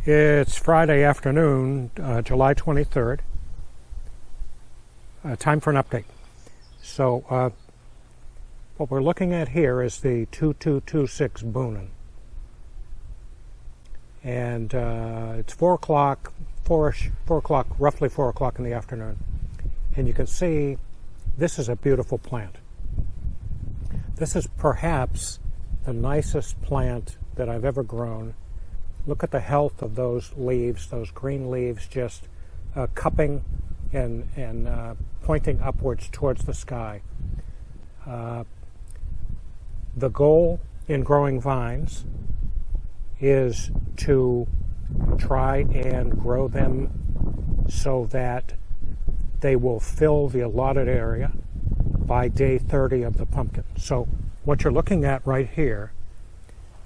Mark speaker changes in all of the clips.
Speaker 1: It's Friday afternoon, July 23rd. Time for an update. So what we're looking at here is the 2226 Boonin. And it's 4 o'clock, roughly 4 o'clock in the afternoon. And you can see this is a beautiful plant. This is perhaps the nicest plant that I've ever grown. Look at the health of those leaves, those green leaves just cupping and pointing upwards towards the sky. The goal in growing vines is to try and grow them so that they will fill the allotted area by day 30 of the pumpkin. So what you're looking at right here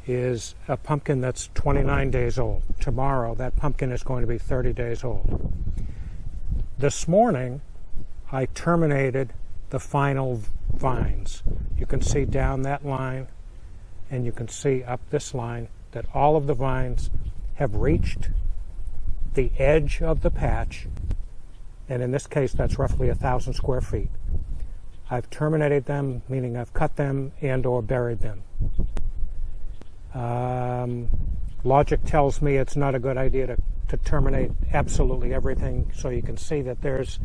Speaker 1: is a pumpkin that's 29 days old. Tomorrow, that pumpkin is going to be 30 days old. This morning, I terminated the final vines. You can see down that line, and you can see up this line, that all of the vines have reached the edge of the patch, and in this case, that's roughly 1,000 square feet. I've terminated them, meaning I've cut them and or buried them. Logic tells me it's not a good idea to terminate absolutely everything, so you can see that there's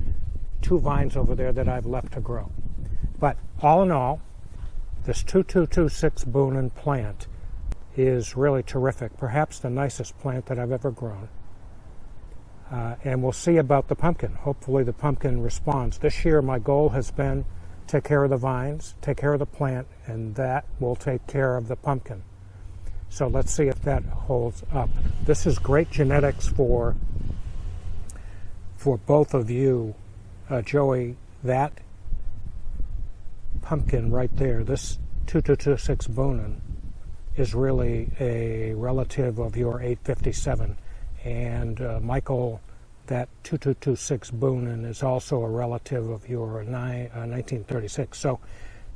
Speaker 1: 2 vines over there that I've left to grow. But all in all, this 2226 Boonin plant is really terrific, perhaps the nicest plant that I've ever grown. And we'll see about the pumpkin. Hopefully the pumpkin responds. This year my goal has been take care of the vines, take care of the plant, and that will take care of the pumpkin. So let's see if that holds up. This is great genetics for both of you. Joey, that pumpkin right there, this 2226 Boonin, is really a relative of your 857. And Michael, that 2226 Boonin is also a relative of your 1936. So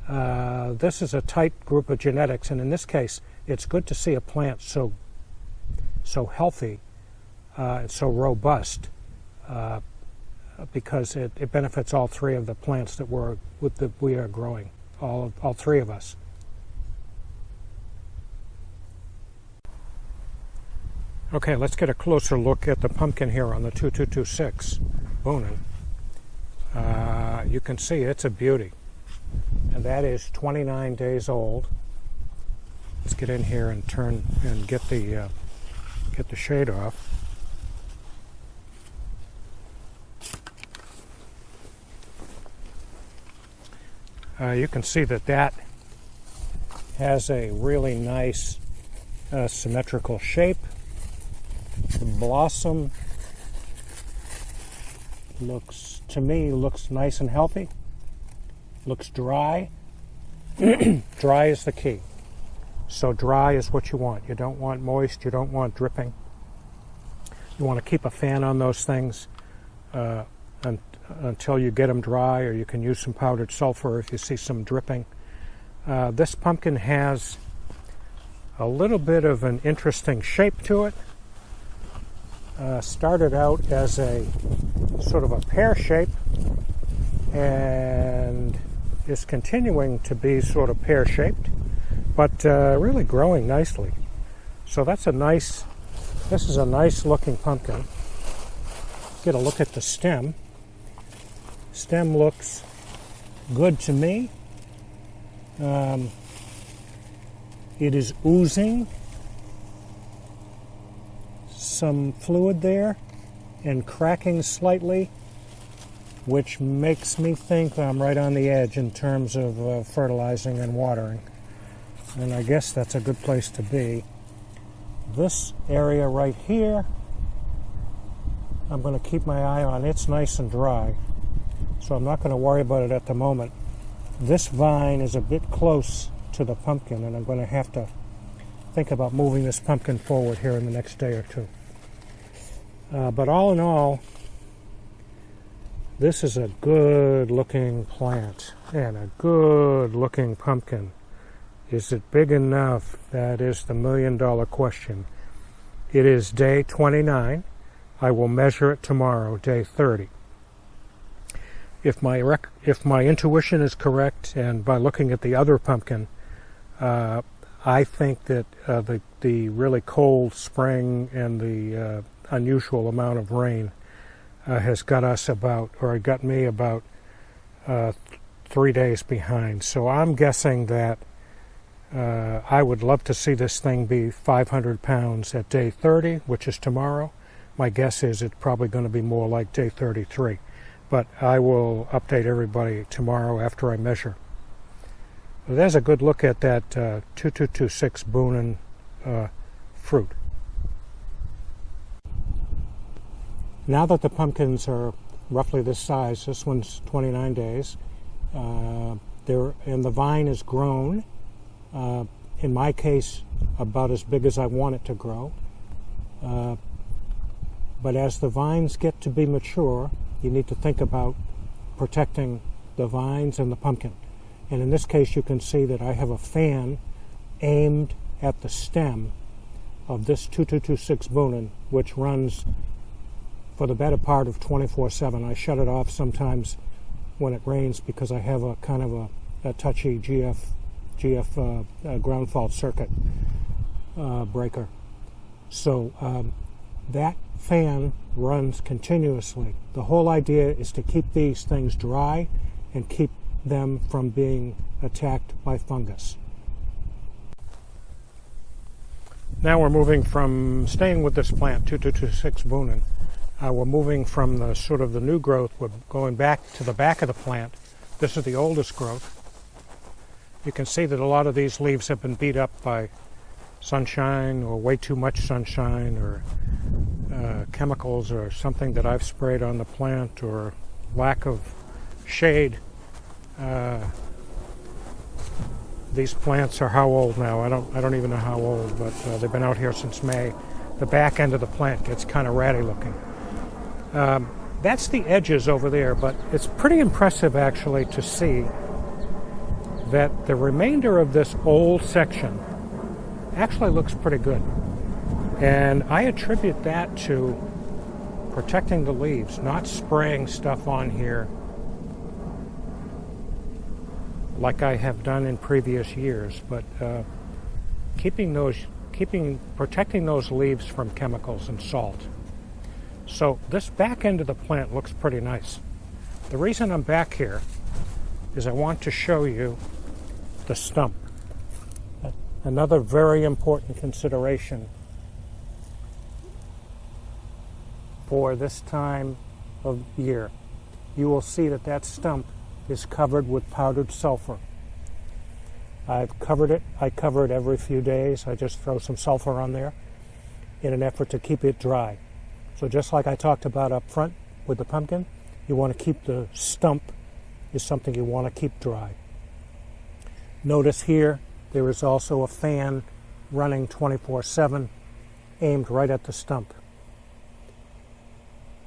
Speaker 1: this is a tight group of genetics, and in this case, it's good to see a plant so healthy and so robust because it benefits all 3 of the plants that we are growing, all 3 of us. Okay, let's get a closer look at the pumpkin here on the 2226 Boonin. You can see it's a beauty, and that is 29 days old. Let's get in here and turn and get the shade off. You can see that has a really nice symmetrical shape. The blossom looks nice and healthy. Looks dry. Dry is the key. So dry is what you want. You don't want moist. You don't want dripping. You want to keep a fan on those things until you get them dry, or you can use some powdered sulfur if you see some dripping. This pumpkin has a little bit of an interesting shape to it. Started out as a sort of a pear shape and is continuing to be sort of pear shaped, but really growing nicely. So this is a nice looking pumpkin. Get a look at the stem. Stem looks good to me. It is oozing some fluid there and cracking slightly, which makes me think I'm right on the edge in terms of fertilizing and watering. And I guess that's a good place to be. This area right here, I'm going to keep my eye on. It's nice and dry, so I'm not going to worry about it at the moment. This vine is a bit close to the pumpkin, and I'm going to have to think about moving this pumpkin forward here in the next day or 2. But all in all, this is a good looking plant and a good looking pumpkin. Is it big enough? That is the $1,000,000 question. It is day 29. I will measure it tomorrow, day 30. If my intuition is correct, and by looking at the other pumpkin, I think that the really cold spring and the unusual amount of rain has got me about 3 days behind. So I'm guessing that I would love to see this thing be 500 pounds at day 30, which is tomorrow. My guess is it's probably going to be more like day 33. But I will update everybody tomorrow after I measure. There's a good look at that 2226 Boonin fruit. Now that the pumpkins are roughly this size, this one's 29 days, and the vine is grown, in my case, about as big as I want it to grow. But as the vines get to be mature, you need to think about protecting the vines and the pumpkin. And in this case, you can see that I have a fan aimed at the stem of this 2226 Boonin, which runs for the better part of 24/7. I shut it off sometimes when it rains because I have a kind of a touchy GF ground fault circuit breaker. So that fan runs continuously. The whole idea is to keep these things dry and keep them from being attacked by fungus. Now we're moving from staying with this plant, 2226 Boonin. We're moving from the sort of the new growth. We're going back to the back of the plant. This is the oldest growth. You can see that a lot of these leaves have been beat up by sunshine or way too much sunshine or chemicals or something that I've sprayed on the plant or lack of shade. These plants are how old now? I don't even know how old, but they've been out here since May. The back end of the plant gets kind of ratty looking. That's the edges over there, but it's pretty impressive actually to see that the remainder of this old section actually looks pretty good. And I attribute that to protecting the leaves, not spraying stuff on here like I have done in previous years, but protecting those leaves from chemicals and salt. So this back end of the plant looks pretty nice. The reason I'm back here is I want to show you the stump. Another very important consideration for this time of year. You will see that that stump is covered with powdered sulfur. I've covered it. I cover it every few days. I just throw some sulfur on there in an effort to keep it dry. So just like I talked about up front with the pumpkin, you want to keep the stump is something you want to keep dry. Notice here there is also a fan running 24/7 aimed right at the stump.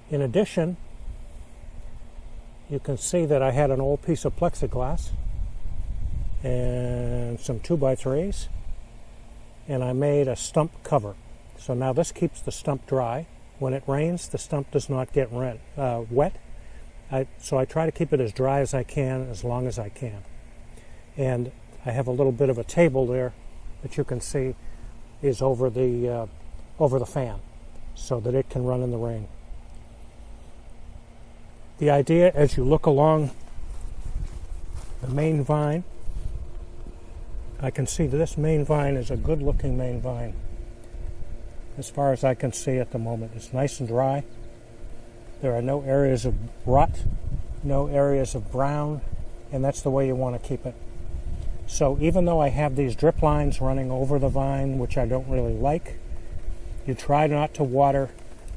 Speaker 1: In addition, you can see that I had an old piece of plexiglass and some 2x3s, and I made a stump cover. So now this keeps the stump dry. When it rains, the stump does not get wet. So I try to keep it as dry as I can, as long as I can. And I have a little bit of a table there that you can see is over the fan, so that it can run in the rain. The idea, as you look along the main vine, I can see that this main vine is a good-looking main vine. As far as I can see at the moment, it's nice and dry. There are no areas of rut, no areas of brown, and that's the way you want to keep it. So even though I have these drip lines running over the vine, which I don't really like, you try not to water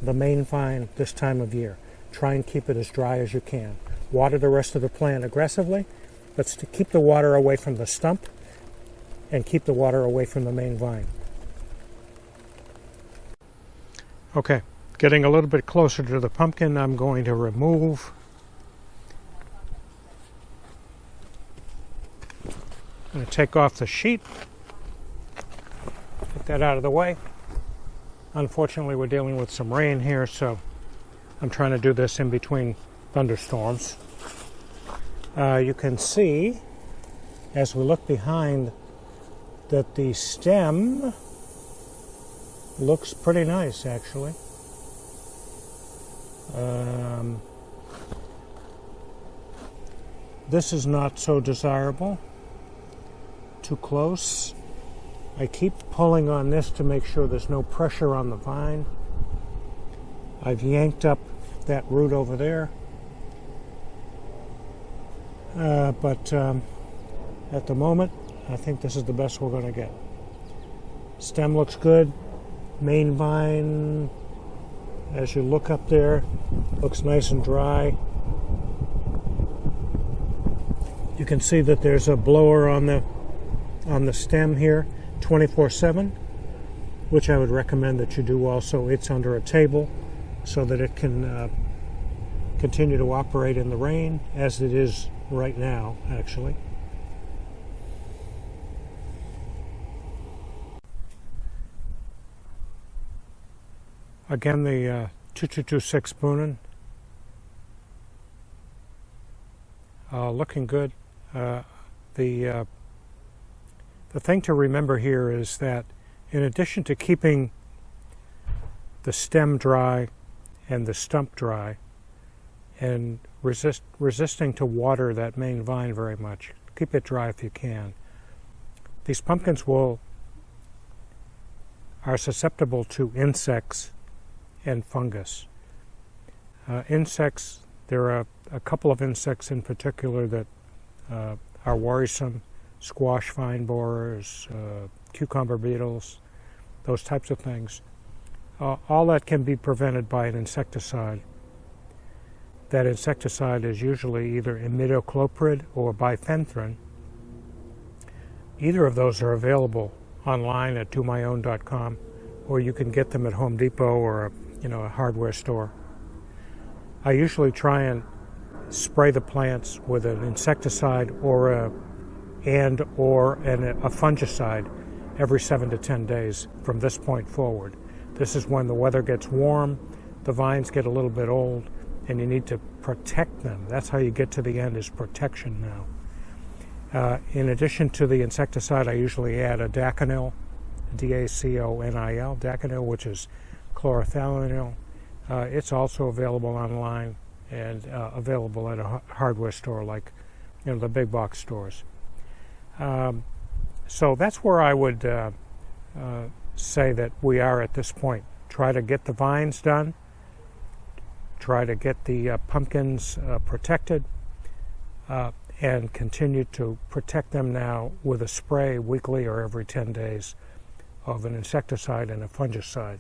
Speaker 1: the main vine this time of year. Try and keep it as dry as you can. Water the rest of the plant aggressively, but to keep the water away from the stump and keep the water away from the main vine. Okay, getting a little bit closer to the pumpkin, I'm going to remove I'm going to take off the sheet, get that out of the way. Unfortunately, we're dealing with some rain here, so I'm trying to do this in between thunderstorms. You can see, as we look behind, that the stem looks pretty nice, actually. This is not so desirable. Too close. I keep pulling on this to make sure there's no pressure on the vine. I've yanked up that root over there. But at the moment, I think this is the best we're going to get. Stem looks good. Main vine, as you look up there, looks nice and dry. You can see that there's a blower on the stem here, 24/7, which I would recommend that you do also. It's under a table so that it can continue to operate in the rain, as it is right now, actually. Again, the 2226 Boonin. Looking good. The thing to remember here is that in addition to keeping the stem dry and the stump dry and resisting to water that main vine very much, keep it dry if you can, these pumpkins are susceptible to insects and fungus. Insects, there are a couple of insects in particular that are worrisome: squash vine borers, cucumber beetles, those types of things. All that can be prevented by an insecticide. That insecticide is usually either imidacloprid or bifenthrin. Either of those are available online at domyown.com, or you can get them at Home Depot or a hardware store. I usually try and spray the plants with an insecticide or a fungicide every 7 to 10 days from this point forward. This is when the weather gets warm, the vines get a little bit old, and you need to protect them. That's how you get to the end, is protection now. In addition to the insecticide, I usually add a Daconil, D-A-C-O-N-I-L, Daconil, which is chlorothalonil. It's also available online and available at a hardware store like the big box stores. So that's where I would say that we are at this point. Try to get the vines done. Try to get the pumpkins protected, and continue to protect them now with a spray weekly or every 10 days of an insecticide and a fungicide.